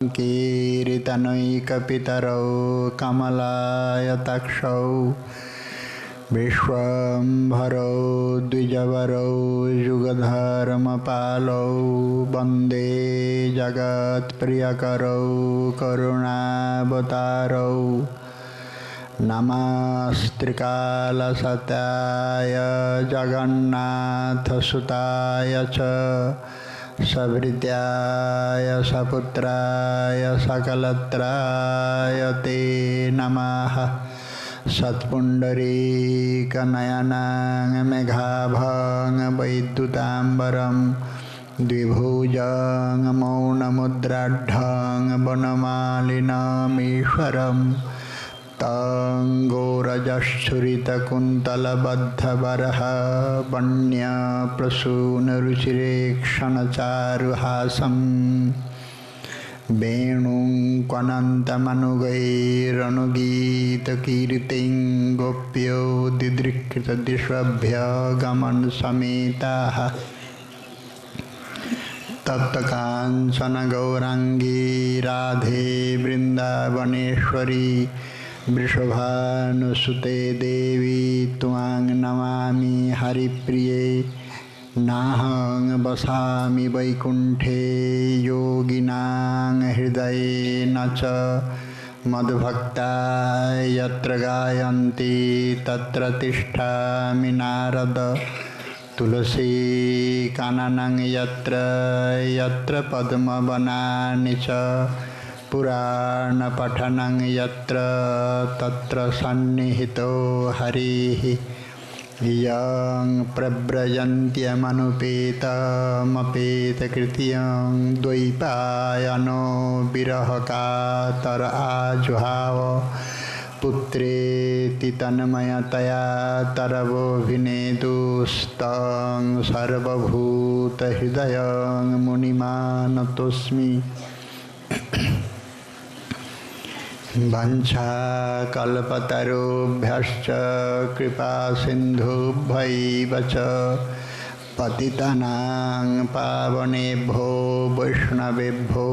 कीर्तनैकपितरौ कमलायताक्षौ विश्वम्भरौ द्विजवरौ युगधर्मपालौ वन्दे जगत्प्रियकरौ करुणावतारौ नमस्त्रिकालसताय जगन्नाथसुताय च सभृत्याय सपुत्राय सकलत्राय ते नमः। सत्पुण्डरीकनयनां मेघाभां वैद्युताम्बरं द्विभुजं मौनमुद्राढ्यं वनमालिनमीश्वरं तं घोरजश्छुरितकुन्तलबद्धबरः वन्यप्रसूनरुचिरेक्षणचारुहासं वेणुं क्वनन्तमनुगैरनुगीतकीर्तिं गोप्यो दिदृक्षितदिशभ्यगमनसमेताः तप्तकाञ्चन गौराङ्गी राधे वृन्दावनेश्वरी वृषभानुसुते देवी त्वां नमामि हरिप्रिये। नाहं वसामि वैकुण्ठे योगिनां हृदयेन च मद्भक्ता यत्र गायन्ति तत्र तिष्ठामि नारद। तुलसी काननं यत्र यत्र पद्मवनानि च पुराणपठनं यत्र तत्र सन्निहितो हरिः। यं प्रव्रजन्त्यमनुपेतमपेतकृत्यं द्वैपायनो विरहकातर आजुहाव पुत्रेति तन्मयतया तरवोऽभिनेदुस्तं सर्वभूतहृदयं मुनिमानतोऽस्मि। वंशाकल्पतरुभ्यश्च कृपासिन्धुभ्यैव च पतितानां पावनेभ्यो वैष्णवेभ्यो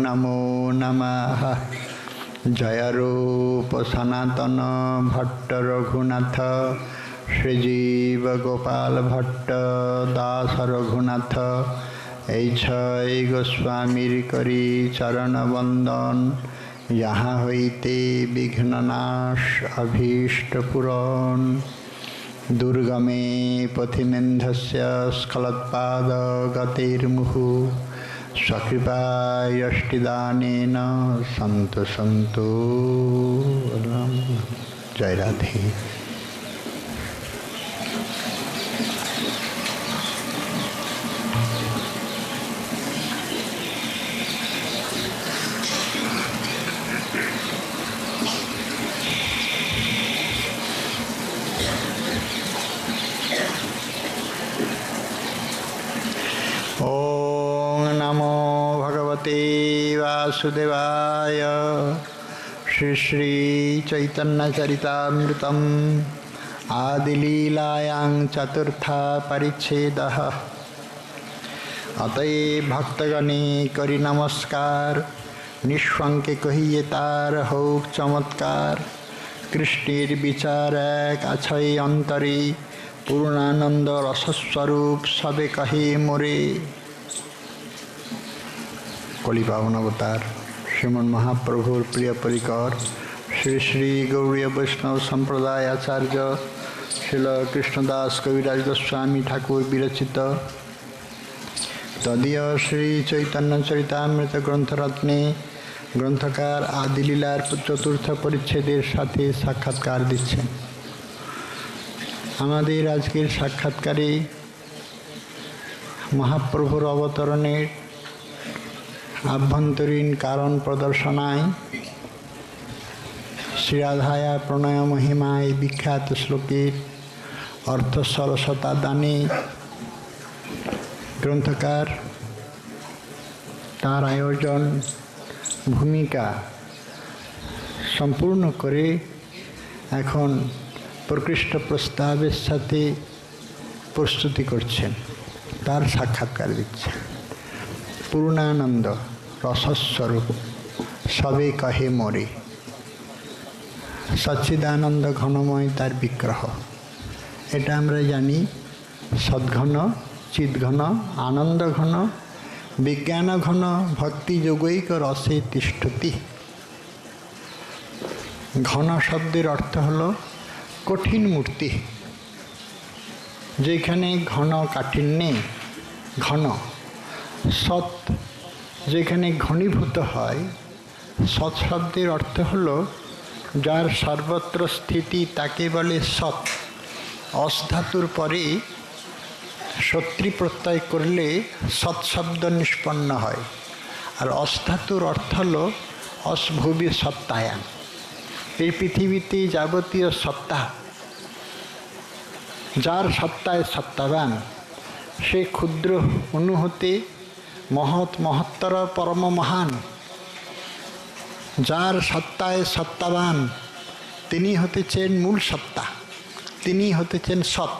नमो नमः। जय रूप सनातन भट्ट रघुनाथ श्रीजीव गोपाल भट्ट दास रघुनाथ ऐ गोस्वामीर करी चरण वंदन। यहाँ हईते विघ्ननाश अभीष्ट पुराण दुर्गमे पथिमेन्धस्य स्खलत्पाद गतिर्मुहु स्वकृपायष्टिदानेन सन्तु सन्तु। जय राधे। ओम नमो भगवते वासुदेवाय। श्री श्री चैतन्य चरितामृतम् आदिलीलायां चतुर्था परिच्छेदः। अतएव भक्तगणे करि नमस्कार निष्वंके कहिए तार होक चमत्कार। कृष्णेर विचार एक अछय अंतरे पूर्णानंद रसस्वरूप सबे कहे मोरे। कलि पावन अवतार श्रीमन महाप्रभुर प्रिय परिकर श्री श्री गौड़ीय वैष्णव संप्रदाय आचार्य श्रील कृष्णदास कविराज गोस्वामी ठाकुर विरचित तदीय श्री चैतन्य चरितामृत ग्रंथरत्ने ग्रंथकार आदिलीलार चतुर्थ परिच्छेदेर साथे साक्षात्कार दिच्छेन। आमादेर आजकेर साक्षात्कारे महाप्रभुर अवतरणेर आभ्यन्तरीण कारण प्रदर्शनाय श्रीराधाया प्रणय महिमाय विख्यात श्लोकेर अर्थ सरसता दाने ग्रंथकार तार आयोजन भूमिका सम्पूर्ण करे एखन प्रकृष्ट प्रस्तावेर साथे प्रस्तुति करছেন तार साक्षात्कार दिच्छेन। पूर्णानंद रसस्वरूप সবে কহে মোরে। সচ্চিদানন্দ ঘনময় তার বিগ্রহ। এটা আমরা জানি। সদ্ঘন, চিদ্ঘন, আনন্দ ঘন, বিজ্ঞান ঘন, ভক্তি যোগৈক রসে তিষ্ঠতি। ঘন শব্দের অর্থ হলো কঠিন মূর্তি, যেখানে ঘন কাঠিন্যে ঘন। সৎ যেখানে ঘনীভূত হয়। সৎ শব্দের অর্থ হলো যার সর্বত্র স্থিতি, তাকে বলে সৎ। অসধাতুর পরে সত্রী প্রত্যয় করলে সৎ শব্দ নিষ্পন্ন হয়। আর অসধাতুর অর্থ হলো অসভুবি সত্তায়ান। এই পৃথিবীতে যাবতীয় সত্তা, যার সত্তায় সত্তাবান, সে ক্ষুদ্র অণু হতে মহত্তর পরম মহান। যার সত্তায় সত্তাবান, তিনি হতেছেন মূল সত্তা, তিনি হতেছেন সৎ।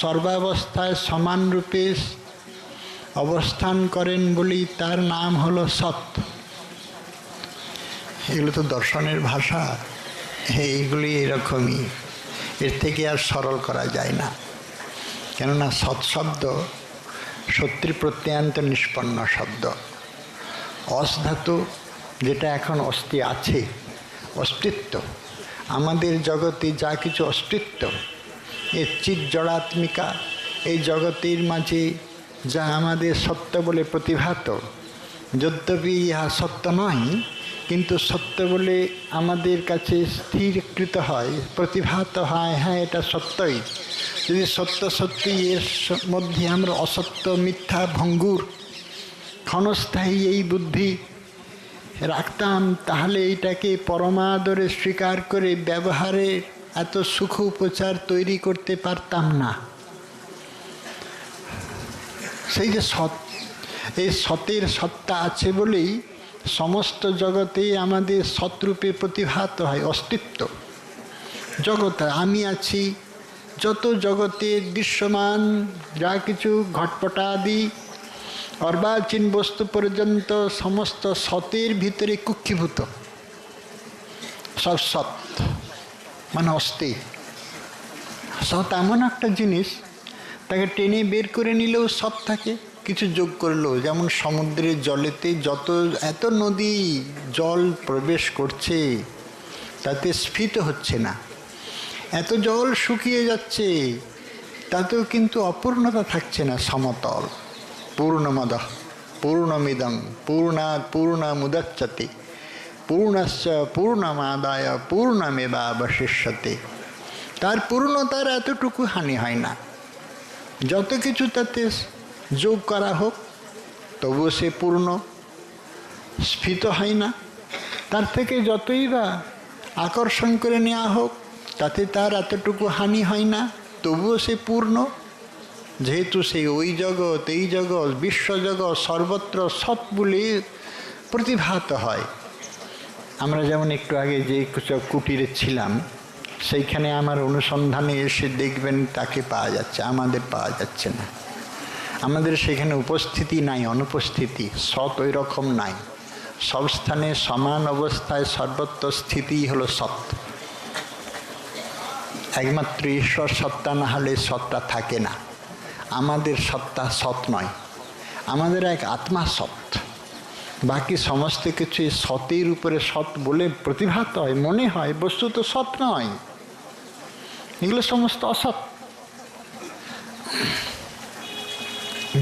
সর্বাবস্থায় সমান রূপে অবস্থান করেন বলেই তার নাম হলো সৎ। এগুলো তো দর্শনের ভাষা, এইগুলি এরকমই, এর থেকে আর সরল করা যায় না। কেননা সৎশব্দ সত্যি প্রত্যয়ান্ত নিষ্পন্ন শব্দ। অসধাতু যেটা এখন অস্তি আছে, অস্তিত্ব, আমাদের জগতে যা কিছু অস্তিত্ব, এর চিৎ জড়াত্মিকা, এই জগতের মাঝে যা আমাদের সত্য বলে প্রতিভাত, যদ্যপি ইহা সত্য নয়, কিন্তু সত্য বলে আমাদের কাছে স্থিরকৃত হয়, প্রতিভাত হয়, হ্যাঁ এটা সত্যই। যদি সত্য সত্যি এর মধ্যে আমরা অসত্য, মিথ্যা, ভঙ্গুর, ক্ষণস্থায়ী এই বুদ্ধি রাখতাম, তাহলে এইটাকে পরমাদরে স্বীকার করে ব্যবহারে এত সুখ উপচার তৈরি করতে পারতাম না। সেই যে সৎ, এই সতের সত্তা আছে বলেই সমস্ত জগতে আমাদের সৎরূপে প্রতিভাত হয় অস্তিত্ব। জগৎ আমি আছি, যত জগতের দৃশ্যমান যা কিছু ঘটপটাদি অর্বাচীন বস্তু পর্যন্ত সমস্ত সতের ভিতরে কুক্ষিভূত। সব সৎ মানে অস্তি। সৎ এমন একটা জিনিস, তাকে টেনে বের করে নিলেও সৎ থাকে, কিছু যোগ করলেও। যেমন সমুদ্রের জলেতে যত এত নদী জল প্রবেশ করছে, তাতে স্ফীত হচ্ছে না। এত জল শুকিয়ে যাচ্ছে, তাতেও কিন্তু অপূর্ণতা থাকছে না, সমতল। পূর্ণমদ পূর্ণমিদং পূর্ণাৎ পূর্ণমুদচ্যতে পূর্ণশ্চ পূর্ণমাদায় পূর্ণমেবাবশিষ্যতে। তার পূর্ণতার এতটুকু হানি হয় না। যত কিছু তাতে যোগ করা হোক, তবুও সে পূর্ণ, স্ফীত হয় না। তার থেকে যতই বা আকর্ষণ করে নেওয়া হোক, তাতে তার এতটুকু হানি হয় না, তবুও সে পূর্ণ। যেহেতু সে ওই জগৎ, এই জগৎ, বিশ্বজগৎ সর্বত্র সৎ বলে প্রতিভাত হয়। আমরা যেমন একটু আগে যে কুটিরে ছিলাম, সেইখানে আমার অনুসন্ধানে এসে দেখবেন তাকে পাওয়া যাচ্ছে, আমাদের পাওয়া যাচ্ছে না। আমাদের সেখানে উপস্থিতি নাই, অনুপস্থিতি। সৎ ওই রকম নাই। সব স্থানে সমান অবস্থায় সর্বত্র স্থিতিই হলো সৎ। একমাত্র ঈশ্বর সত্তা না হলে সৎটা থাকে না। আমাদের সত্তা সৎ নয়, আমাদের এক আত্মা সৎ। বাকি সমস্ত কিছু সতের উপরে সৎ বলে প্রতিভাত হয়, মনে হয়, বস্তুত সৎ নয়। এগুলো সমস্ত অসৎ,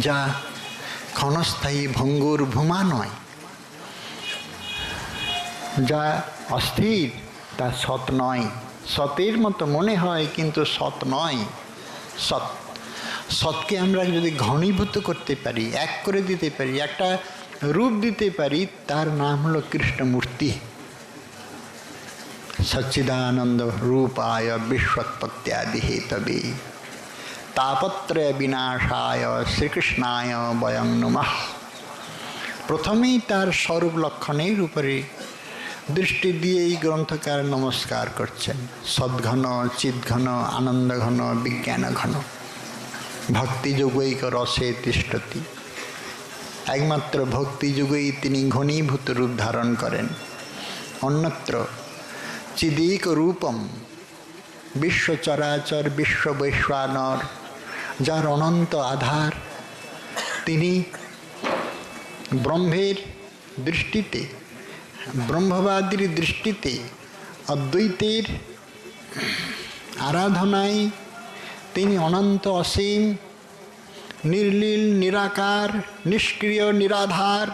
যা ক্ষণস্থায়ী ভঙ্গুর ভূমা নয়, যা অস্থির, তা সৎ নয়। সতের মতো মনে হয় কিন্তু সৎ নয়। সৎ, সৎকে আমরা যদি ঘনীভূত করতে পারি, এক করে দিতে পারি, একটা রূপ দিতে পারি, তার নাম হলো কৃষ্ণমূর্তি। সচ্চিদানন্দ রূপায় বিশ্বৎপত্যাদি হেতবে তাপত্রয় বিনাশায় শ্রীকৃষ্ণায় বয়ং নমঃ। প্রথমেই তার স্বরূপ লক্ষণের উপরে দৃষ্টি দিয়ে এই গ্রন্থকার নমস্কার করছেন। সদ্ঘন, চিদ্ঘন, আনন্দ ঘন, বিজ্ঞান ঘন, ভক্তিযোগৈক রসে তিষ্ঠতি। একমাত্র ভক্তি যুগেই তিনি ঘনীভূত রূপ ধারণ করেন। অন্যত্র চিদিক রূপম, বিশ্ব চরাচর বিশ্ব বৈশ্বানর, যার অনন্ত আধার, তিনি ব্রহ্মের দৃষ্টিতে, ব্রহ্মবাদীর দৃষ্টিতে অদ্বৈতের আরাধনায় তিনি অনন্ত অসীম, নির্লীল, নিরাকার, নিষ্ক্রিয়, নিরাধার,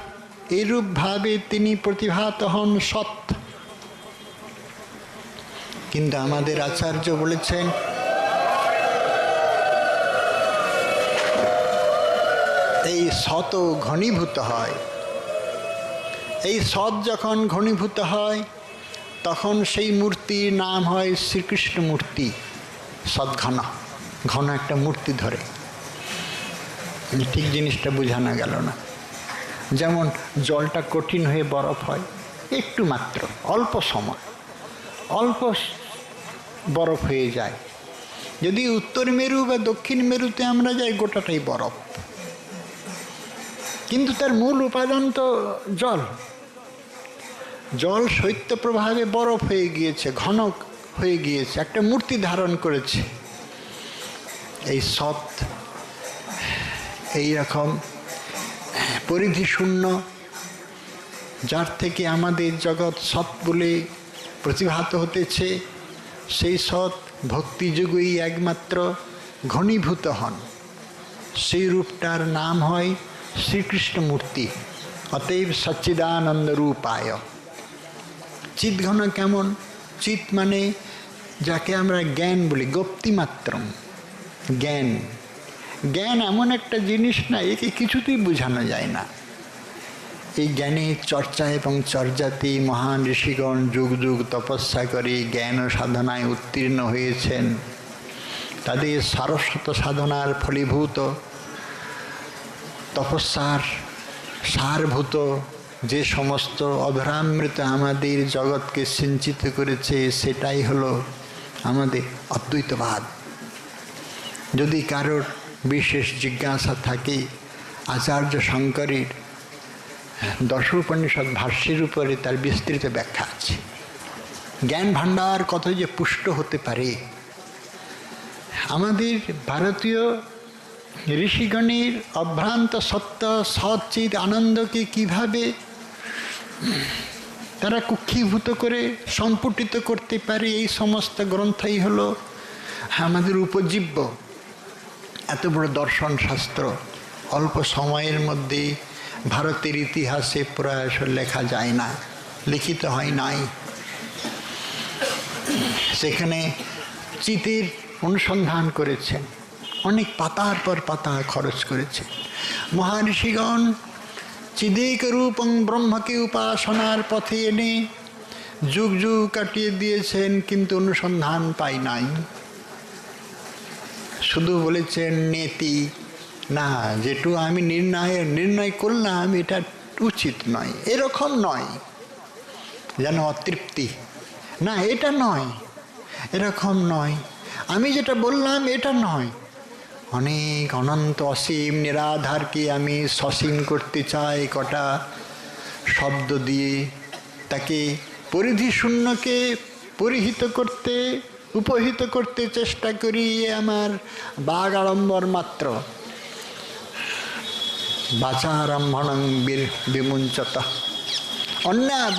এইরূপভাবে তিনি প্রতিভাত হন সৎ। কিন্তু আমাদের আচার্য বলেছেন এই সৎ ঘনীভূত হয়। এই সৎ যখন ঘনীভূত হয় তখন সেই মূর্তির নাম হয় শ্রীকৃষ্ণ মূর্তি। সদ্ঘন, ঘন একটা মূর্তি ধরে। ঠিক জিনিসটা বোঝানো গেল না। যেমন জলটা কঠিন হয়ে বরফ হয়, একটু মাত্র অল্প সময়, অল্প বরফ হয়ে যায়। যদি উত্তর মেরু বা দক্ষিণ মেরুতে আমরা যাই, গোটাটাই বরফ। কিন্তু তার মূল উপাদান তো জল। জল শৈত্য প্রভাবে বরফ হয়ে গিয়েছে, ঘন হয়ে গিয়েছে, একটা মূর্তি ধারণ করেছে। এই সৎ এইরকম পরিধি শূন্য, যার থেকে আমাদের জগৎ সৎ বলে প্রতিভাত হতেছে, সেই সৎ ভক্তিযুগেই একমাত্র ঘনীভূত হন। সেই রূপটার নাম হয় শ্রীকৃষ্ণ মূর্তি। অতএব সচ্চিদানন্দ রূপায়। চিৎঘন কেমন? চিৎ মানে যাকে আমরা জ্ঞান বলি, গপ্তিমাত্রম জ্ঞান। জ্ঞান এমন একটা জিনিস না, একে কিছুতেই বোঝানো যায় না। এই জ্ঞানের চর্চা এবং চর্যাতেই মহান ঋষিগণ যুগ যুগ তপস্যা করে জ্ঞান ও সাধনায় উত্তীর্ণ হয়েছেন। তাদের সারস্বত সাধনার ফলীভূত তপস্যার সারভূত যে সমস্ত অধরামৃত আমাদের জগৎকে সিঞ্চিত করেছে, সেটাই হলো আমাদের অদ্বৈতবাদ। যদি কারোর বিশেষ জিজ্ঞাসা থাকে, আচার্য শঙ্করের দশোপনিষদ ভাষ্যের উপরে তার বিস্তৃত ব্যাখ্যা আছে। জ্ঞান ভাণ্ডার কত যে পুষ্ট হতে পারে। আমাদের ভারতীয় ঋষিগণের অভ্রান্ত সত্য সচ্চিত আনন্দকে কিভাবে তারা কুক্ষীভূত করে সম্পুটিত করতে পারে, এই সমস্ত গ্রন্থই হলো আমাদের উপজীব্য। এত বড় দর্শন শাস্ত্র অল্প সময়ের মধ্যে ভারতের ইতিহাসে প্রায় লেখা যায় না, লিখিত হয় নাই। সেখানে চিতের অনুসন্ধান করেছেন, অনেক পাতার পর পাতা খরচ করেছে মহাঋষিগণ। চিদেক রূপং ব্রহ্মকে উপাসনার পথে এনে যুগ যুগ কাটিয়ে দিয়েছেন, কিন্তু অনুসন্ধান পাই নাই। শুধু বলেছেন নেতি, না যেটু আমি নির্ণয় করলাম এটা উচিত নয়, এরকম নয়, যেন অতৃপ্তি, না এটা নয়, এরকম নয়, আমি যেটা বললাম এটা নয়। অনেক অনন্ত অসীম নিরাধারকে আমি সসীম করতে চাই কটা শব্দ দিয়ে, তাকে পরিধি শূন্যকে পরিহিত করতে, উপহিত করতে চেষ্টা করি। আমার বাগ আড়ম্বর মাত্র। বাচারম্ভণং বিমুঞ্চত, অন্যায়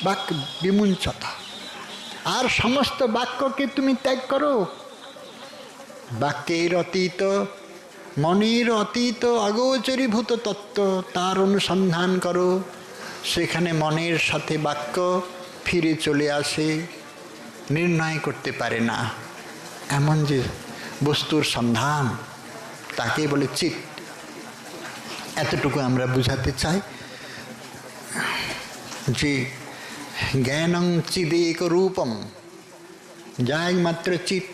বাক বিমুঞ্চত। আর সমস্ত বাক্যকে তুমি ত্যাগ করো। বাক্যের অতীত, মনের অতীত অগোচরীভূত তত্ত্ব, তার অনুসন্ধান করো। সেখানে মনের সাথে বাক্য ফিরে চলে আসে, নির্ণয় করতে পারে না এমন যে বস্তুর সন্ধান, তাকে বলে চিৎ। এতটুকু আমরা বুঝাতে চাই যে জ্ঞানং চিদেক রূপম, যা একমাত্র চিৎ,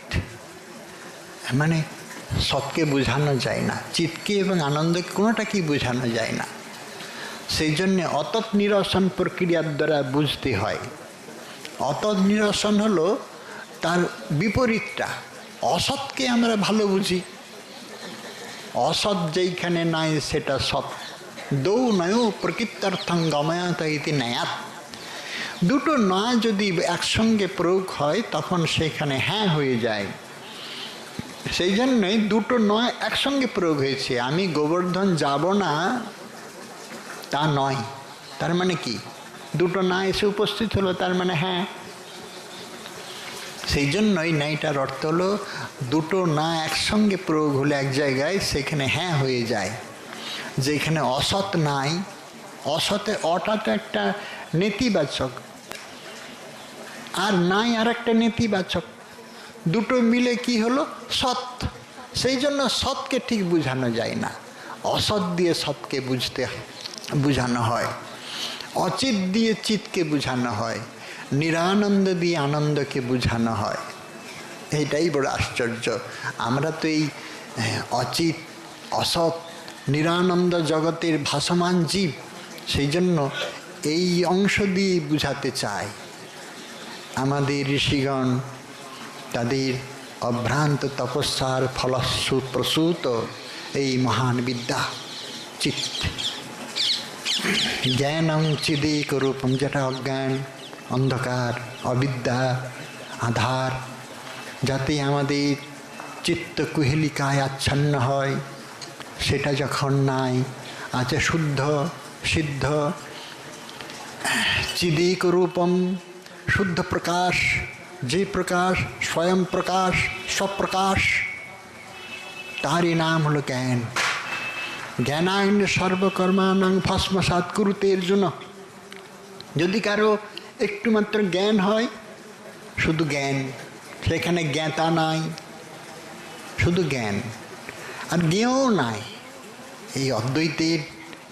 মানে সৎকে বোঝানো যায় না, চিৎকে এবং আনন্দকে কোনোটাকেই বোঝানো যায় না। সেই জন্যে অতৎ নিরসন প্রক্রিয়ার দ্বারা বুঝতে হয়। অতৎ নিরসন হলো তার বিপরীতটা। অসৎকে আমরা ভালো বুঝি, অসৎ যেইখানে নাই সেটা সৎ দৌ নয় প্রকৃতার্থং গময়াত ইতি ন্যায়াত। দুটো না যদি একসঙ্গে প্রয়োগ হয় তখন সেখানে হ্যাঁ হয়ে যায়। সেই জন্যই দুটো নয় একসঙ্গে প্রয়োগ হয়েছে। আমি গোবর্ধন যাব না তা নয়, তার মানে কি? দুটো না এসে উপস্থিত হলো, তার মানে হ্যাঁ। সেই জন্যই ন্যায়টার অর্থ হলো দুটো না একসঙ্গে প্রয়োগ হলে এক জায়গায় সেখানে হ্যাঁ হয়ে যায়। যেখানে অসৎ নাই, অসতে অটা তো একটা নেতিবাচক, আর নাই আর একটা নেতিবাচক, দুটো মিলে কি হলো? সৎ। সেই জন্য সৎকে ঠিক বোঝানো যায় না, অসৎ দিয়ে সৎকে বোঝানো হয়, অচিত দিয়ে চিতকে বোঝানো হয়, নিরানন্দ দিয়ে আনন্দকে বোঝানো হয়। এইটাই বড় আশ্চর্য। আমরা তো এই অচিত, অসৎ, নিরানন্দ জগতের ভাসমান জীব, সেই জন্য এই অংশ দিয়ে বুঝাতে চাই। আমাদের ঋষিগণ তাদের অভ্রান্ত তপস্যার ফলপ্রসূত এই মহান বিদ্যা চিৎ, জ্ঞানং চিদেক রূপম, যেটা অজ্ঞান, অন্ধকার, অবিদ্যা, আধার, যাতে আমাদের চিত্ত কুহেলিকায় আচ্ছন্ন হয়, সেটা যখন নাই, আছে শুদ্ধ সিদ্ধ চিদেক রূপম, শুদ্ধ প্রকাশ, যে প্রকাশ স্বয়ং প্রকাশ, স্বপ্রকাশ, তারই নাম হলো জ্ঞান। জ্ঞানাগ্ন সর্বকর্মাণং ভস্মসাৎ কুরুতে অর্জুন। যদি কারো একটু মাত্র জ্ঞান হয়, শুধু জ্ঞান, সেখানে জ্ঞাতা নাই, শুধু জ্ঞান, আর জ্ঞেয়ও নাই। এই অদ্বৈতের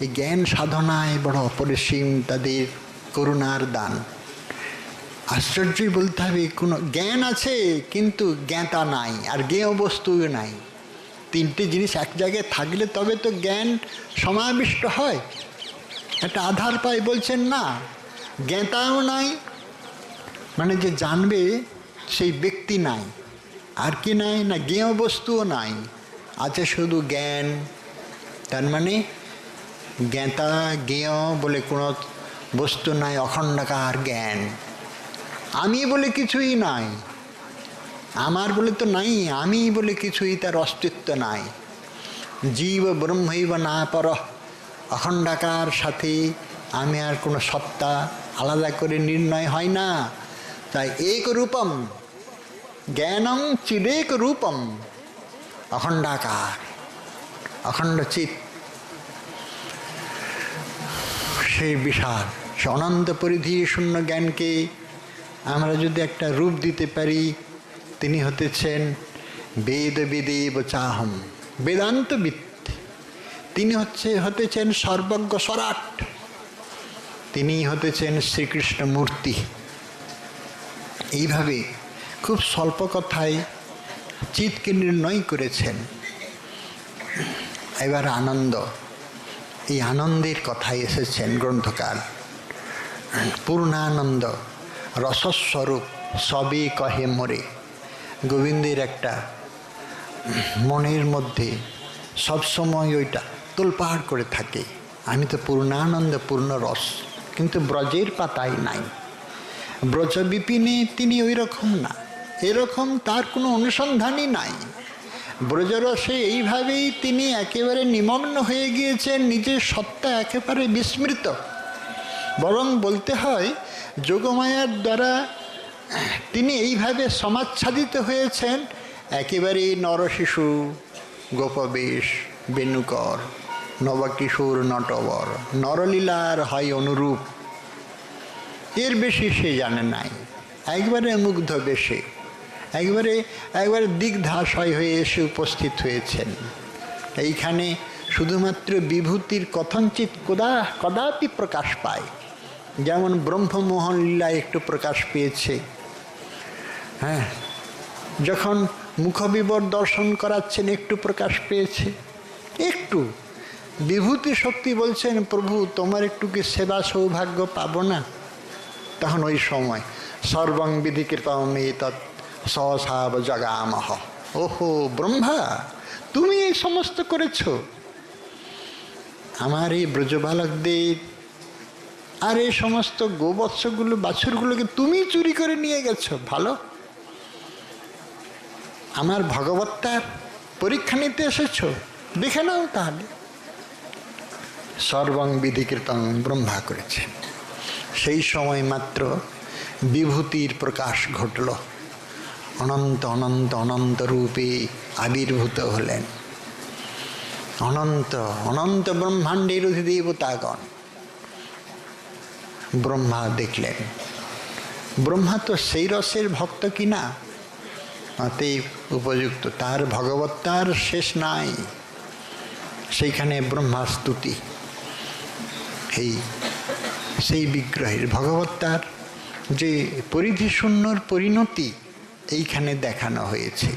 এই জ্ঞান সাধনায় বড় অপরিসীম তাদের করুণার দান। আশ্চর্যই বলতে হবে, কোনো জ্ঞান আছে কিন্তু জ্ঞাতা নাই, আর জ্ঞেয় বস্তুও নাই। তিনটে জিনিস এক জায়গায় থাকলে তবে তো জ্ঞান সমাবিষ্ট হয়, একটা আধার পায়। বলছেন না, জ্ঞাতাও নাই, মানে যে জানবে সেই ব্যক্তি নাই। আর কি নাই? না জ্ঞেয় বস্তুও নাই, আছে শুধু জ্ঞান। তার মানে জ্ঞাতা জ্ঞেয় বলে কোনো বস্তু নাই, অখণ্ডকার জ্ঞান। আমি বলে কিছুই নাই, আমার বলে তো নাই, আমি বলে কিছুই তার অস্তিত্ব নাই। জীব ব্রহ্মৈব না পর, অখণ্ডাকার সাথে আমি আর কোনো সত্তা আলাদা করে নির্ণয় হয় না। তাই এক রূপম, জ্ঞানং চিদেক রূপম, অখণ্ডাকার, অখণ্ড চিৎ, সেই বিশাল, সে অনন্ত পরিধি শূন্য জ্ঞানকে আমরা যদি একটা রূপ দিতে পারি, তিনি হতেছেন বেদ বেদেব চাহম, বেদান্তবিদ। তিনি হতেছেন সর্বজ্ঞ স্বরাট, তিনি হতেছেন শ্রীকৃষ্ণ মূর্তি। এইভাবে খুব স্বল্প কথায় চিৎকে নির্ণয় করেছেন। এবার আনন্দ, এই আনন্দের কথায় এসেছেন গ্রন্থকার। পূর্ণানন্দ রসস্বরূপ সবে কহে মোরে। গোবিন্দের একটা মনের মধ্যে সবসময় ওইটা তোলপাড় করে থাকে, আমি তো পূর্ণানন্দ, পূর্ণ রস, কিন্তু ব্রজের পাতায় নাই। ব্রজ বিপিনে তিনি ওই রকম না, এরকম তার কোনো অনুসন্ধানই নাই। ব্রজরসে এইভাবেই তিনি একেবারে নিমগ্ন হয়ে গিয়েছেন, নিজের সত্তা একেবারে বিস্মৃত। বরং বলতে হয় যোগমায়ার দ্বারা তিনি এইভাবে সমাচ্ছাদিত হয়েছেন, একেবারে নরশিশু, গোপবেশ, বেণুকর, নবকিশোর নটবর, নরলীলার হয় অনুরূপ। এর বেশি সে জানে নাই। একবারে মুগ্ধ বেশে, একবারে দিগ্ধাশয় হয়ে এসে উপস্থিত হয়েছেন। এইখানে শুধুমাত্র বিভূতির কথঞ্চিত কদাপি প্রকাশ পায়, যেমন ব্রহ্মমোহন লীলায় একটু প্রকাশ পেয়েছে। হ্যাঁ, যখন মুখবিবর দর্শন করাচ্ছেন একটু প্রকাশ পেয়েছে, একটু বিভূতি শক্তি বলছেন প্রভু তোমার একটু কি সেবা সৌভাগ্য পাবো না? তখন ওই সময় সর্বং বিধিকৃতম এতৎ সসাব জগামহ। ওহো ব্রহ্মা, তুমি এই সমস্ত করেছ, আমার এই ব্রজবালকদের আর এই সমস্ত গোবৎসগুলো বাছুরগুলোকে তুমি চুরি করে নিয়ে গেছো, ভালো। আমার ভগবত্তার পরীক্ষা নিতে এসেছো, দেখে নাও তাহলে। সর্বং বিধিকৃতং ব্রহ্মা করেছে। সেই সময় মাত্র বিভূতির প্রকাশ ঘটল, অনন্ত অনন্ত অনন্ত রূপে আবির্ভূত হলেন। অনন্ত অনন্ত ব্রহ্মাণ্ডের অধিদেবতাগণ ব্রহ্মা দেখলেন। ব্রহ্মা তো সেই রসের ভক্ত কিনা, অতএব উপযুক্ত, তার ভগবত্তার শেষ নাই। সেইখানে ব্রহ্মা স্তুতি সেই বিগ্রহের ভগবত্তার যে পরিধি শূন্যর পরিণতি এইখানে দেখানো হয়েছে।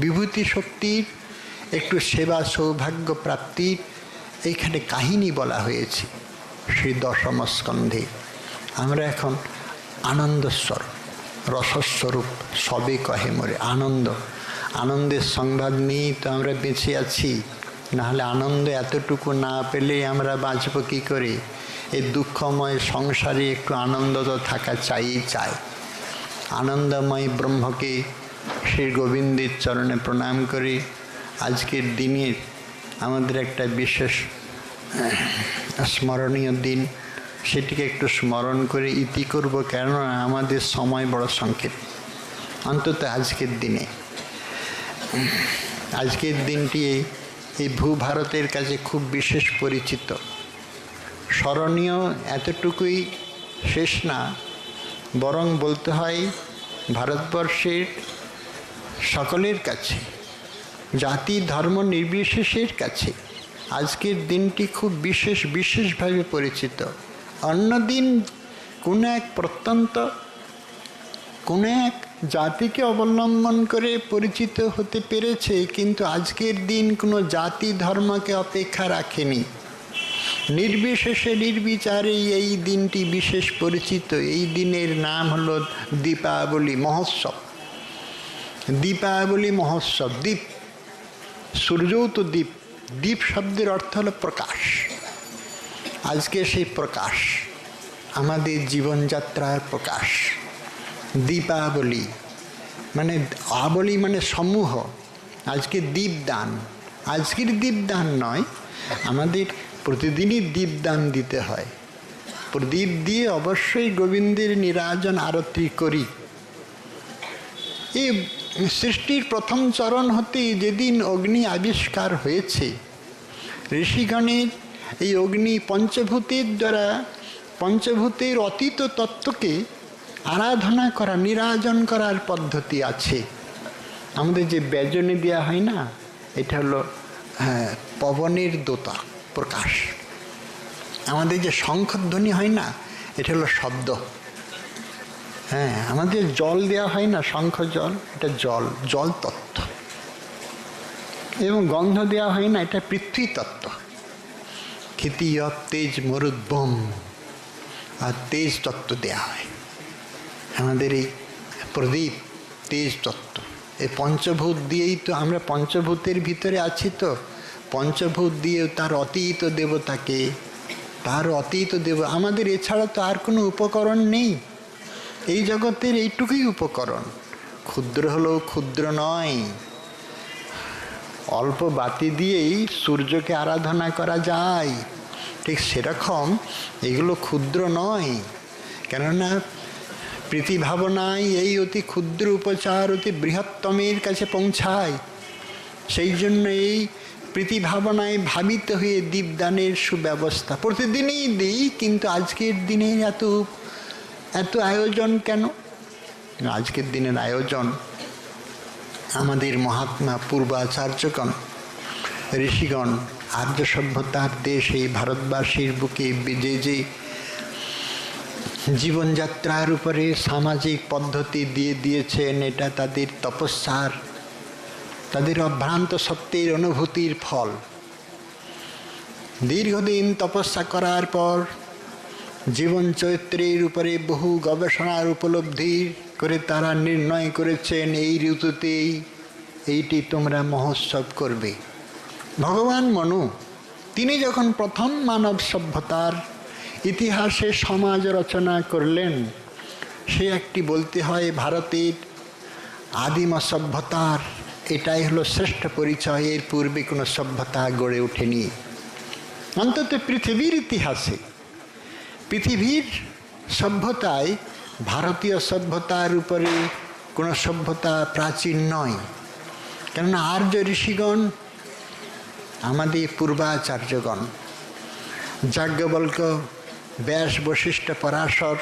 বিভূতি শক্তির একটু সেবা সৌভাগ্য প্রাপ্তির এইখানে কাহিনী বলা হয়েছে শ্রী দশম স্কন্ধে। আমরা এখন আনন্দস্বরূপ, রসস্বরূপ, সবে কহে মোরে আনন্দ। আনন্দের সংবাদ নিয়েই তো আমরা বেঁচে আছি, নাহলে আনন্দ এতটুকু না পেলে আমরা বাঁচব কী করে? এই দুঃখময় সংসারে একটু আনন্দ তো থাকা চাই। আনন্দময় ব্রহ্মকে শ্রী গোবিন্দের চরণে প্রণাম করে আজকের দিনের আমাদের একটা বিশেষ স্মরণীয় দিন, সেটিকে একটু স্মরণ করে ইতি করব, কেননা আমাদের সময় বড় সংক্ষেপ। অন্তত আজকের দিনে, আজকের দিনটি এই ভূভারতের কাছে খুব বিশেষ পরিচিত। স্মরণীয় এতটুকুই শেষ না, বরং বলতে হয় ভারতবর্ষের সকলের কাছে, জাতি ধর্ম নির্বিশেষের কাছে আজকের দিনটি খুব বিশেষভাবে পরিচিত। অন্য দিন কোনো এক প্রত্যন্ত কোনো এক জাতিকে অবলম্বন করে পরিচিত হতে পেরেছে, কিন্তু আজকের দিন কোনো জাতি ধর্মকে অপেক্ষা রাখেনি। নির্বিশেষে নির্বিচারে এই দিনটি বিশেষ পরিচিত। এই দিনের নাম হলো দীপাবলি মহোৎসব। দীপাবলি মহোৎসব, দীপ, সূর্যও তো দ্বীপ। দ্বীপ শব্দের অর্থ হলো প্রকাশ। আজকে সেই প্রকাশ, আমাদের জীবনযাত্রার প্রকাশ। দীপাবলি মানে আবলি মানে সমূহ। আজকে দীপদান, আজকের দীপদান নয়, আমাদের প্রতিদিনই দীপদান দিতে হয়। প্রদীপ দিয়ে অবশ্যই গোবিন্দের নিরাজন আরতি করি। এই সৃষ্টির প্রথম চরণ হতে যেদিন অগ্নি আবিষ্কার হয়েছে, ঋষিগণের এই অগ্নি পঞ্চভূতের দ্বারা পঞ্চভূতের অতীত তত্ত্বকে আরাধনা করা, নিরাজন করার পদ্ধতি আছে। আমাদের যে ব্যজনে দেওয়া হয় না, এটা হলো পবনের দোতা প্রকাশ। আমাদের যে শঙ্খধ্বনি হয় না, এটা হলো শব্দ। আমাদের জল দেওয়া হয় না, শঙ্খ জল, এটা জল তত্ত্ব। এবং গন্ধ দেওয়া হয় না, এটা পৃথ্বী তত্ত্ব। ক্ষিতি অপ তেজ মরুদ্বম, আর তেজ তত্ত্ব দেওয়া হয়। আমাদের এই প্রদীপ তেজ তত্ত্ব। এই পঞ্চভূত দিয়েই তো আমরা পঞ্চভূতের ভিতরে আছি। তো পঞ্চভূত দিয়েও তার অতীত দেবতাকে, তার অতীত দেব আমাদের, এছাড়া তো আর কোনো উপকরণ নেই। এই জগতের এইটুকুই উপকরণ। ক্ষুদ্র হলেও ক্ষুদ্র নয়। অল্প বাতি দিয়েই সূর্যকে আরাধনা করা যায়, ঠিক সেরকম এগুলো ক্ষুদ্র নয়। কেননা প্রীতিভাবনায় এই অতি ক্ষুদ্র উপচার অতি বৃহত্তমের কাছে পৌঁছায়। সেই জন্য এই প্রীতিভাবনায় ভাবিত হয়ে দীপদানের সুব্যবস্থা প্রতিদিনই দিই। কিন্তু আজকের দিনে এত আয়োজন কেন? আজকের দিনের আয়োজন আমাদের মহাত্মা পূর্বাচার্যগণ, ঋষিগণ, আর্য সভ্যতার দেশ এই ভারতবাসীর বুকে যে জীবনযাত্রার উপরে সামাজিক পদ্ধতি দিয়েছেন, এটা তাদের তপস্যার, তাদের অভ্রান্ত সত্যের অনুভূতির ফল। দীর্ঘদিন তপস্যা করার পর জীবন চরিত্রের উপরে বহু গবেষণার উপলব্ধি করে তারা নির্ণয় করেছেন, এই ঋতুতেই এইটি তোমরা মহোৎসব করবে। ভগবান মনু তিনি যখন প্রথম মানব সভ্যতার ইতিহাসে সমাজ রচনা করলেন, সে একটি বলতে হয় ভারতের আদিম সভ্যতার এটাই হলো শ্রেষ্ঠ পরিচয়। এর পূর্বে কোনো সভ্যতা গড়ে ওঠেনি, অন্তত পৃথিবীর ইতিহাসে। পৃথিবীর সভ্যতায় ভারতীয় সভ্যতার উপরে কোনো সভ্যতা প্রাচীন নয়। কেননা আর্য ঋষিগণ, আমাদের পূর্বাচার্যগণ, যাজ্ঞবল্ক্য, ব্যাস, বশিষ্ঠ, পরাশর,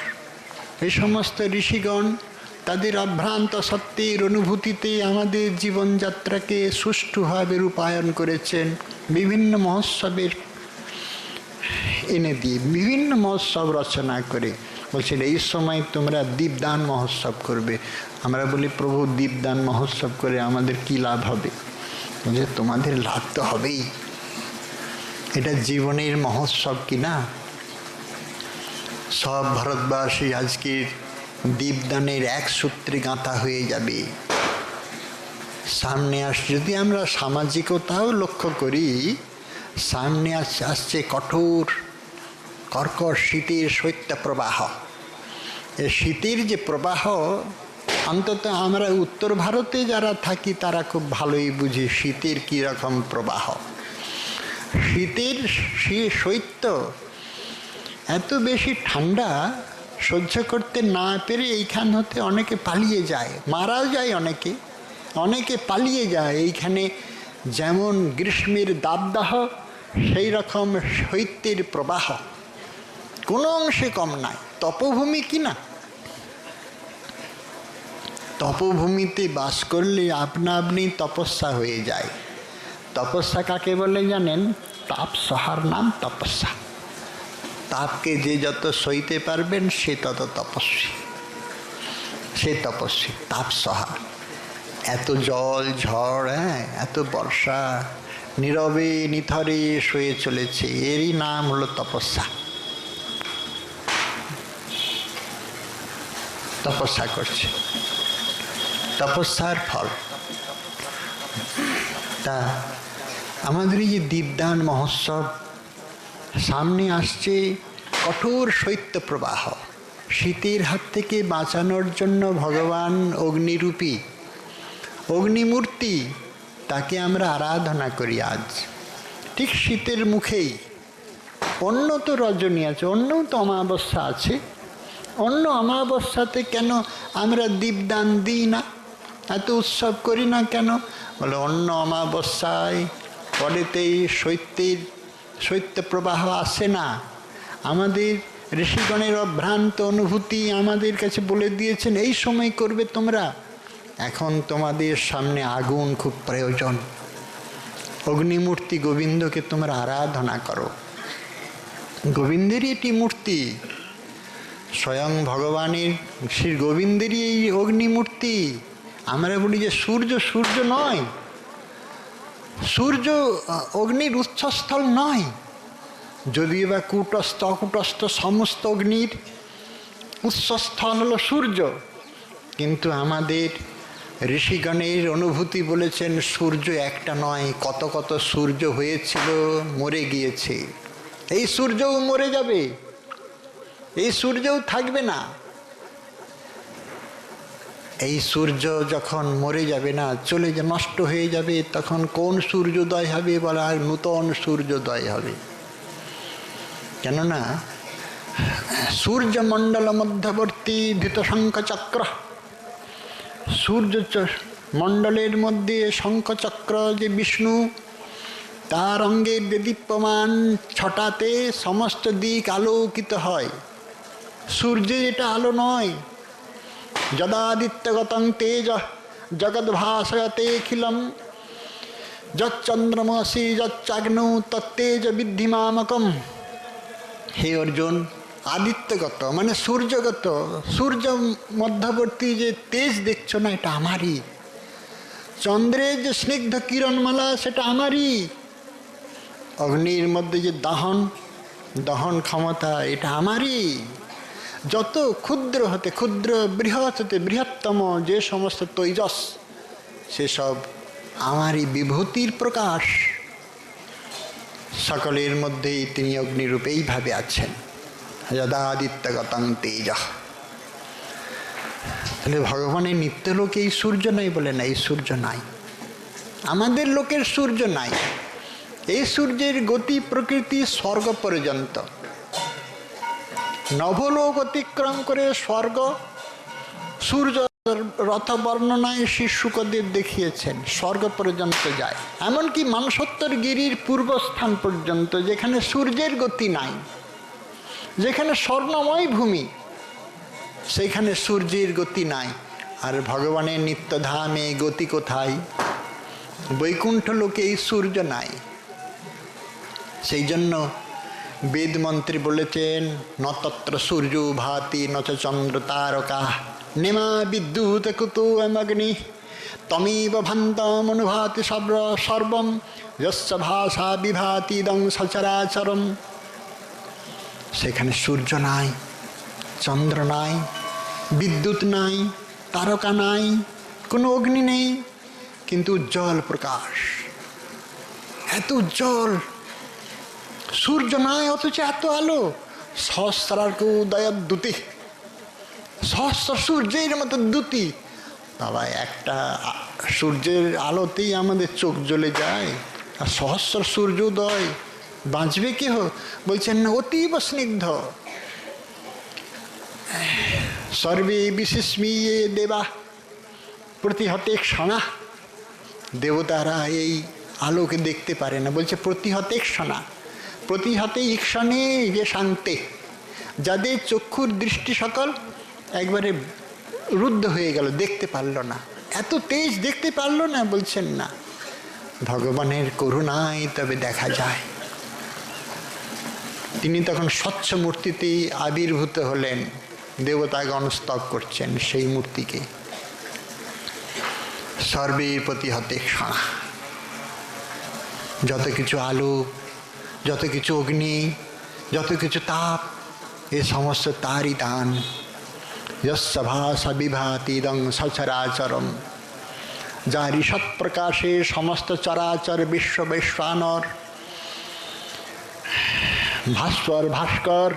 এই সমস্ত ঋষিগণ তাদের অভ্রান্ত সত্যের অনুভূতিতে আমাদের জীবনযাত্রাকে সুষ্ঠুভাবে রূপায়ণ করেছেন বিভিন্ন মহোৎসবের এনে দিয়ে, বিভিন্ন মহোৎসব রচনা করে বলছেন এই সময় তোমরা দীপদান মহোৎসব করবে। আমরা বলি প্রভু দীপদান মহোৎসব করে আমাদের কি লাভ হবে? যে তোমাদের লাভ তো হবেই, এটা জীবনের মহোৎসব কিনা। সব ভারতবাসী আজকে দীপদানের এক সূত্রে গাঁথা হয়ে যাবে। সামনে যদি আমরা সামাজিকতাও লক্ষ্য করি, সামনে আসছে কঠোর কর্কট শীতের শৈত্য প্রবাহ। এই শীতের যে প্রবাহ, অন্তত আমরা উত্তর ভারতে যারা থাকি তারা খুব ভালোই বুঝি শীতের কীরকম প্রবাহ। শীতের শৈত্য, এত বেশি ঠান্ডা সহ্য করতে না পেরে এইখান হতে অনেকে পালিয়ে যায়, মারাও যায় অনেকে, অনেকে পালিয়ে যায়। এইখানে যেমন গ্রীষ্মের দাবদাহ, সেই রকম শৈত্যের প্রবাহ কোনো অংশে কম নাই। তপভূমি কিনা, তপভূমিতে বাস করলে আপনা আপনি তপস্যা হয়ে যায়। তপস্যা কাকে বলে জানেন? তাপ সহার নাম তপস্যা। তাপকে যে যত সইতে পারবেন সে তত তপস্বী, সে তপস্বী, তাপ সহার। এত জল ঝড়, এত বর্ষা নীরবে নিথরে সয়ে চলেছে, এরই নাম হলো তপস্যা। তপস্যা করছে, তপস্যার ফল। তা আমাদের এই যে দীপদান মহোৎসব, সামনে আসছে কঠোর শৈত্য প্রবাহ। শীতের হাত থেকে বাঁচানোর জন্য ভগবান অগ্নিরূপী, অগ্নিমূর্তি, তাকে আমরা আরাধনা করি আজ। ঠিক শীতের মুখেই অন্য তো রজনী আছে, অন্য তো অমাবস্যা আছে। অন্য অমাবস্যাতে কেন আমরা দীপদান দিই না, এত উৎসব করি না কেন? বলে অন্য অমাবস্যায় পরেতেই শৈত্য প্রবাহ আসে না। আমাদের ঋষিগণের অভ্রান্ত অনুভূতি আমাদের কাছে বলে দিয়েছেন এই সময় করবে তোমরা। এখন তোমাদের সামনে আগুন খুব প্রয়োজন। অগ্নিমূর্তি গোবিন্দকে তোমরা আরাধনা করো। গোবিন্দেরই এটি মূর্তি, স্বয়ং ভগবানের শ্রী গোবিন্দেরই এই অগ্নিমূর্তি। আমরা বলি যে সূর্য, সূর্য নয়, সূর্য অগ্নির উৎসস্থল নয়। যদিও বা কূটস্থ অকূটস্থ সমস্ত অগ্নির উৎসস্থল হলো সূর্য, কিন্তু আমাদের ঋষিগণের অনুভূতি বলেছেন সূর্য একটা নয়, কত কত সূর্য হয়েছিল, মরে গিয়েছে। এই সূর্যও মরে যাবে, এই সূর্যও থাকবে না। এই সূর্য যখন মরে যাবে না, চলে নষ্ট হয়ে যাবে, তখন কোন সূর্যোদয় হবে? বলা হয় নূতন সূর্যোদয় হবে। কেননা সূর্যমণ্ডল মধ্যবর্তী ধৃতশঙ্খচক্র, সূর্য মণ্ডলের মধ্যে শঙ্খচক্র যে বিষ্ণু, তার অঙ্গের দেদীপ্যমান ছটাতে সমস্ত দিক আলোকিত হয়। সূর্যের এটা আলো নয়। যদাদিত্যগতং তেজ জগদ্ভাসয়তে খিলম যচ্চন্দ্রমসি যচ্চাগ্নৌ তত্তেজ বিদ্ধি মামকম। হে অর্জুন, আদিত্যগত মানে সূর্যগত, সূর্য মধ্যবর্তী যে তেজ দেখছো না, এটা আমারই। চন্দ্রের যে স্নিগ্ধ কিরণমালা, সেটা আমারই। অগ্নির মধ্যে যে দহন ক্ষমতা, এটা আমারই। যত ক্ষুদ্র হতে ক্ষুদ্র, বৃহৎ হতে বৃহত্তম যে সমস্ত তৈজস, সেসব আমারই বিভূতির প্রকাশ। সকলের মধ্যেই তিনি অগ্নিরূপে এইভাবে আছেন, যদাদিত্যগতং তেজ। তাহলে ভগবানের নিত্যলোকে এই সূর্য নাই বলে না, এই সূর্য নাই। আমাদের লোকের সূর্য নাই। এই সূর্যের গতি প্রকৃতি স্বর্গ পর্যন্ত, নভলোক অতিক্রম করে স্বর্গ। সূর্য রথ বর্ণনায় শ্রী শুকদেব দেখিয়েছেন স্বর্গ পর্যন্ত যায়, এমনকি মানসোত্তর গিরির পূর্বস্থান পর্যন্ত, যেখানে সূর্যের গতি নাই, যেখানে স্বর্ণময় ভূমি, সেখানে সূর্যের গতি নাই। আর ভগবানের নিত্যধামে গতি কোথায়? বৈকুণ্ঠ লোকে এই সূর্য নাই। সেই জন্য বেদ মন্ত্রী বলেছেন, ন তত্র সূর্য ভাতি ন চ চন্দ্র তারকা নেমা বিদ্যুৎ কুতো অগ্নি তমেব ভান্তমনুভাতি সর্বম যস্য ভাষা বিভাতি দং সচরাচরম। সেখানে সূর্য নাই, চন্দ্র নাই, বিদ্যুৎ নাই, তারকা নাই, কোনো অগ্নি নেই, কিন্তু উজ্জ্বল প্রকাশ, এত উজ্জ্বল। সূর্য নাই অথচ এত আলো। সহস্রার্কোদয়োদ্যুতি, সহস্র সূর্যের মতো দ্যুতি। বাবা, একটা সূর্যের আলোতেই আমাদের চোখ জ্বলে যায়, আর সহস্র সূর্যোদয় বাঁচবে কেহ? বলছেন না, অতীব স্নিগ্ধ। সর্বে বিশিষ্মীয়ে দেবা প্রতিহতে ক্ষণা। দেবতারা এই আলোকে দেখতে পারে না, বলছে প্রতিহতে ক্ষণা। প্রতিহতে ঈক্ষণে যে শান্তে, যাদের চক্ষুর দৃষ্টি সকল একবারে রুদ্ধ হয়ে গেল, দেখতে পারল না, এত তেজ দেখতে পারল না। বলছেন না, ভগবানের করুণায় তবে দেখা যায়। তিনি তখন স্বচ্ছ মূর্তিতে আবির্ভূত হলেন, দেবতাগণ স্তব করছেন সেই মূর্তিকে। সর্বের প্রতিহতে ক্ষণা। যত কিছু আলো, যত কিছু অগ্নি, যত কিছু তাপ, এ সমস্ত তারই দান। যস্য ভাষা বিভাতি দং সচরাচরম। যার ঈষৎ প্রকাশে সমস্ত চরাচর বিশ্ব বৈশ্বানর, ভাস্কর ভাস্কর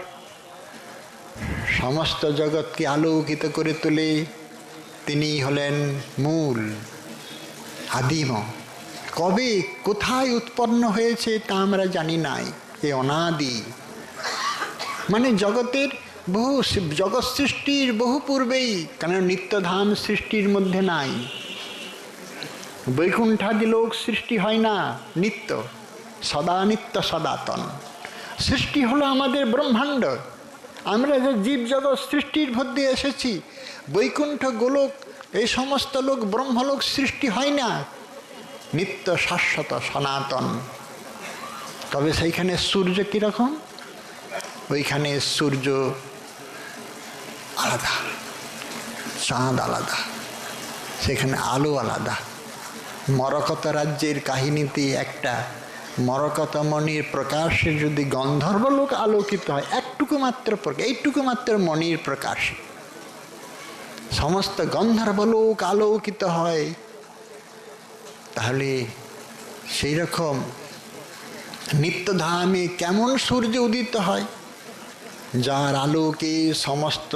সমস্ত জগৎকে আলোকিত করে তোলে। তিনি হলেন মূল, আদিম। কবে কোথায় উৎপন্ন হয়েছে তা আমরা জানি নাই, এ অনাদি। মানে জগতের জগৎ সৃষ্টির বহু পূর্বেই, কারণ নিত্যধাম সৃষ্টির মধ্যে নাই। বৈকুণ্ঠাদি লোক সৃষ্টি হয় না, নিত্য, সদা নিত্য সদাতন। সৃষ্টি হলো আমাদের ব্রহ্মাণ্ড। আমরা যে জীব জগৎ সৃষ্টির মধ্যে এসেছি, বৈকুণ্ঠ গোলক এই সমস্ত লোক ব্রহ্মলোক সৃষ্টি হয় না, নিত্য শাশ্বত সনাতন। তবে সেইখানে সূর্য কীরকম? ওইখানে সূর্য আলাদা, চাঁদ আলাদা, সেখানে আলো আলাদা। মরকত রাজ্যের কাহিনীতে একটা মরকত মণির প্রকাশে যদি গন্ধর্ব লোক আলোকিত হয়, একটুকু মাত্র এইটুকু মাত্র মণির প্রকাশ, সমস্ত গন্ধর্ব লোক আলোকিত হয়। তাহলে সেই রকম নিত্যধামে কেমন সূর্য উদিত হয়, যার আলোকে সমস্ত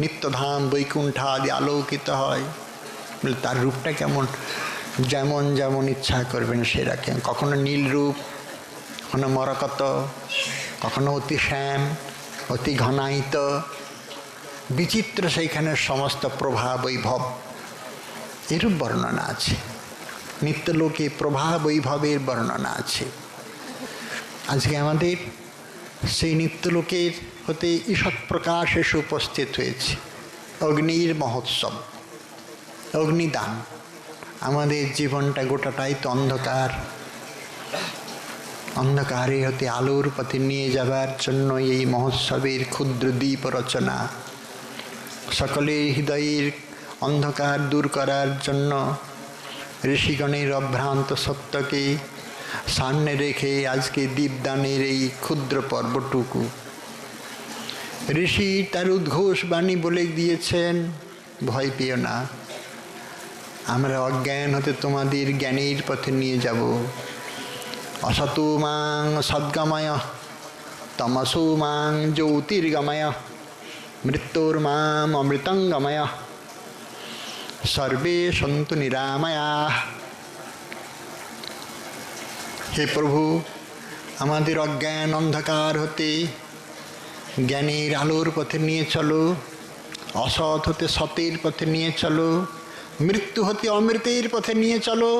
নিত্যধাম বৈকুণ্ঠ আদি আলোকিত হয়। তার রূপটা কেমন? যেমন যেমন ইচ্ছা করবেন সেরকম। কখনো নীল রূপ, কখনো মরকত, কখনো অতি শ্যাম, অতি ঘনায়িত, বিচিত্র সেইখানে সমস্ত প্রভা বৈভব, এরূপ বর্ণনা আছে। নিত্যলোকে প্রভা বৈভবের বর্ণনা আছে। আজকে আমাদের সেই নিত্যলোকের হতে ঈষৎ প্রকাশ এসে উপস্থিত হয়েছে। অগ্নির মহোৎসব, অগ্নিদান। আমাদের জীবনটা গোটাটাই তো অন্ধকার, অন্ধকারে হতে আলোর পথে নিয়ে যাবার জন্য এই মহোৎসবের ক্ষুদ্র দ্বীপ রচনা। সকলের হৃদয়ের অন্ধকার দূর করার জন্য ঋষিগণের অভ্রান্ত সত্যকে সামনে রেখে আজকে দীপদানের এই ক্ষুদ্র পর্বটুকু। ঋষি তার উদ্ঘোষ বাণী বলে দিয়েছেন, ভয় পেও না, আমরা অজ্ঞান হতে তোমাদের জ্ঞানের পথে নিয়ে যাব। असतो मां सद्गमय तमसो मां ज्योतिर्गमय मृत्योर्मां अमृतंगमय सर्वे सन्तु निरामया। हे प्रभु, আমাদের অজ্ঞান অন্ধকার হতে জ্ঞানের আলোর পথে নিয়ে চলো, অসৎ হতে সতের পথে নিয়ে চলো, মৃত্যু হতে অমৃতের পথে নিয়ে চলো।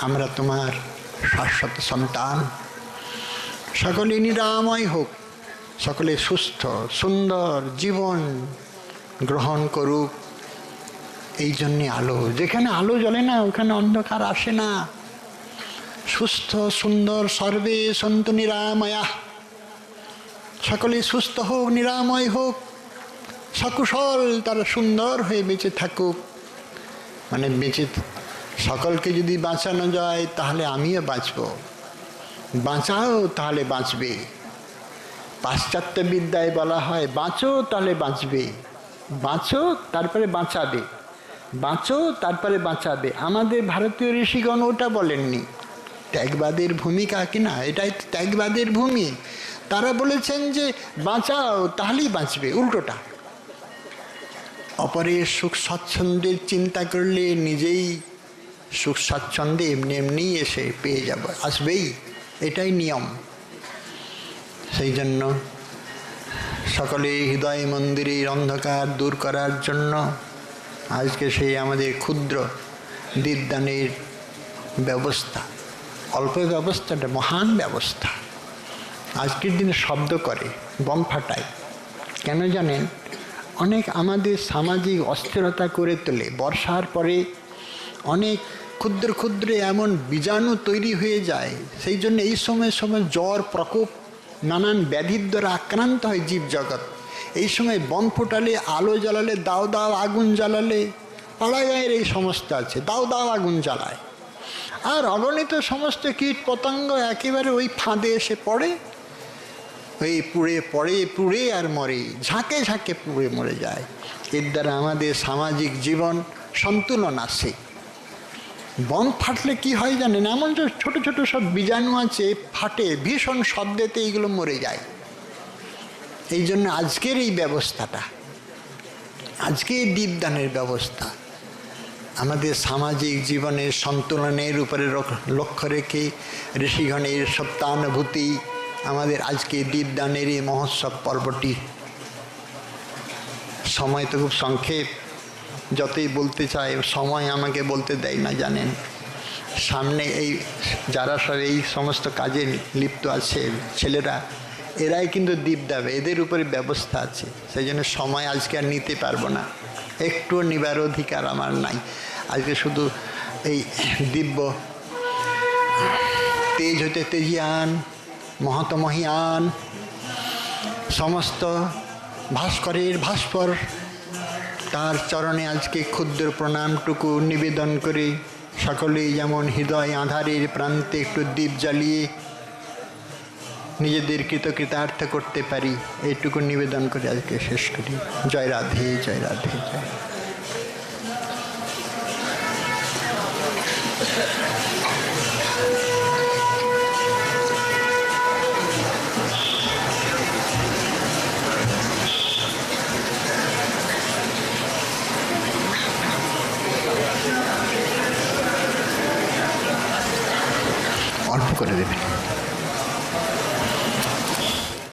আমরা তোমার শাশ্বত সন্তান। সকলে নিরাময় হোক, সকলে সুস্থ সুন্দর জীবন গ্রহণ করুক। এই জন্যে আলো, যেখানে আলো জ্বলে না ওখানে অন্ধকার আসে না। সুস্থ সুন্দর সর্বে সন্তু নিরাময়া, সকলে সুস্থ হোক, নিরাময় হোক, সকুশল তারা সুন্দর হয়ে বেঁচে থাকুক। মানে বেঁচে সকলকে যদি বাঁচানো যায় তাহলে আমিও বাঁচব, বাঁচাও তাহলে বাঁচবে। পাশ্চাত্য বিদ্যায় বলা হয় বাঁচো তাহলে বাঁচবে, বাঁচো তারপরে বাঁচাবে, বাঁচো তারপরে বাঁচাবে। আমাদের ভারতীয় ঋষিগণ ওটা বলেননি। ত্যাগবাদের ভূমিকা কিনা, এটাই ত্যাগবাদের ভূমি। তারা বলেছেন যে বাঁচাও তাহলেই বাঁচবে, উল্টোটা। অপরের সুখ স্বাচ্ছন্দ্যের চিন্তা করলে নিজেই সুখ স্বাচ্ছন্দ্যে এমনি এমনি এসে পেয়ে যাব, আসবেই, এটাই নিয়ম। সেই জন্য সকলে হৃদয় মন্দিরের অন্ধকার দূর করার জন্য আজকে সেই আমাদের ক্ষুদ্র দীপদানের ব্যবস্থা, অল্প ব্যবস্থাটা মহান ব্যবস্থা। আজকের দিনে শব্দ করে, বম ফাটায়, কেন জানেন? অনেক আমাদের সামাজিক অস্থিরতা করে তোলে। বর্ষার পরে অনেক ক্ষুদ্র ক্ষুদ্র এমন বীজাণু তৈরি হয়ে যায়। সেই জন্য এই সময় জ্বর প্রকোপ, নানান ব্যাধির দ্বারা আক্রান্ত হয় জীবজগৎ। এই সময় বম ফোটালে, আলো জ্বালালে, দাও দাও আগুন জ্বালালে, পাড়াগাঁয়ের এই সমস্ত আছে, দাও দাও আগুন জ্বালায়। আর অগণিত সমস্ত কীট পতঙ্গ একেবারে ওই ফাঁদে এসে পড়ে, ওই পুড়ে আর মরে, ঝাঁকে ঝাঁকে পুড়ে মরে যায়। এর দ্বারা আমাদের সামাজিক জীবন সন্তুলন আসে। বম ফাটলে কি হয় জানেন? এমন যে ছোট ছোট সব বীজাণু আছে, ফাটে, ভীষণ শব্দেতে এইগুলো মরে যায়। এই জন্য আজকের এই ব্যবস্থাটা, আজকে দীপদানের ব্যবস্থা আমাদের সামাজিক জীবনের সন্তুলনের উপরে লক্ষ্য রেখে ঋষিগণের সত্যানুভূতি আমাদের আজকে দীপদানের এই মহোৎসব পর্বটি। সময় তো খুব সংক্ষেপ, যতই বলতে চাই সময় আমাকে বলতে দেয় না, জানেন। সামনে এই যারা সব এই সমস্ত কাজে লিপ্ত আছে ছেলেরা, এরাই কিন্তু দীপ দেবে, এদের উপরে ব্যবস্থা আছে। সেই জন্য সময় আজকে আর নিতে পারবো না, একটুও নিবার অধিকার আমার নাই। আজকে শুধু এই দিব্য তেজ হতে তেজিয়ান, মহত মহিয়ান সমস্ত ভাস্করের ভাস্কর, তার চরণে আজকে ক্ষুদ্র প্রণামটুকু নিবেদন করে সকলেই যেমন হৃদয় আধারের প্রান্তে একটু দীপ জ্বালিয়ে নিজেদের কৃতকৃতার্থ করতে পারি, এইটুকু নিবেদন করে আজকে শেষ করি। জয় রাধে, জয় রাধে, জয়।